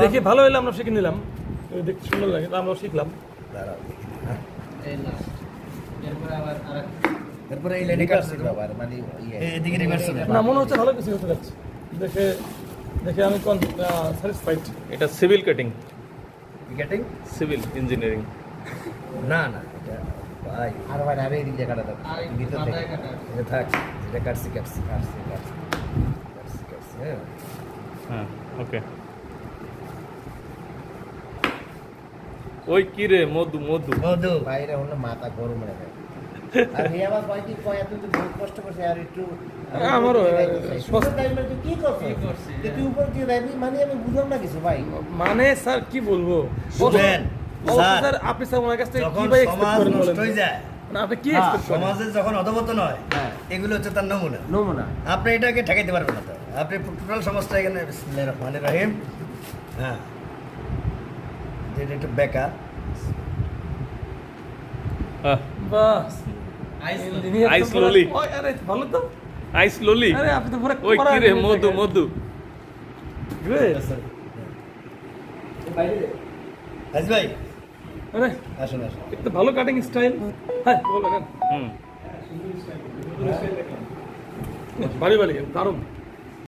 দেখি ভালো হলে আমরা শিখে নিলাম, দেখতে সুন্দর লাগে, আমরাও শিখলাম। এরপরে এই লাইনে কাটছে আবার মানে এদিকে রিভার্স হবে না, মনে হচ্ছে ভালো কিছু হতে যাচ্ছে, দেখে দেখে আমি স্যাটিসফাইড। এটা civil cutting, getting civil engineering. না না এটা ভাই আর ভাই আরে এদিকে কাটা দাও ভিতর থেকে এটা থাক, এটা কাটছি হ্যাঁ হ্যাঁ ওকে। ওই কি রে মধু মধু মধু বাইরে হলো মাথা গরম হয়ে যায়। আর এই আবার ভাই কি কয় এত তো বহুত কষ্ট করছে আর একটু আমারও সস্তা টাইমে তুই কি করছিস তুই উপর দিয়ে যাবি মানে আমি বুঝলাম না কিছু ভাই মানে স্যার কি বলবো, বুঝেন স্যার আপনি স্যার ওনার কাছ থেকে কি ভাই এক্সপেক্ট করেন বলেন নষ্ট হয়ে যায় না, আপনি কি এক্সপেক্ট করেন? সমাজে যখন অধপতন হয় হ্যাঁ। এগুলো হচ্ছে তার নমুনা আপনি এটাকে ঠেকাইতে পারবেন না। তো আপনি টোটাল সমাজটা এখানে বিসমিল্লাহির রহমানির রহিম হ্যাঁ যেটা একটু বেকা বাস আই slowly। আরে ভালো তো, আই স্লোলি। আরে আপনি তো পুরো ওই কি রে মধু মধু। গ্রেট। আজ ভাই আরে আসুন একটা ভালো কাটিং স্টাইল। হ্যাঁ বলো কেন, হুম বাড়ি বাড়ি দারুণ।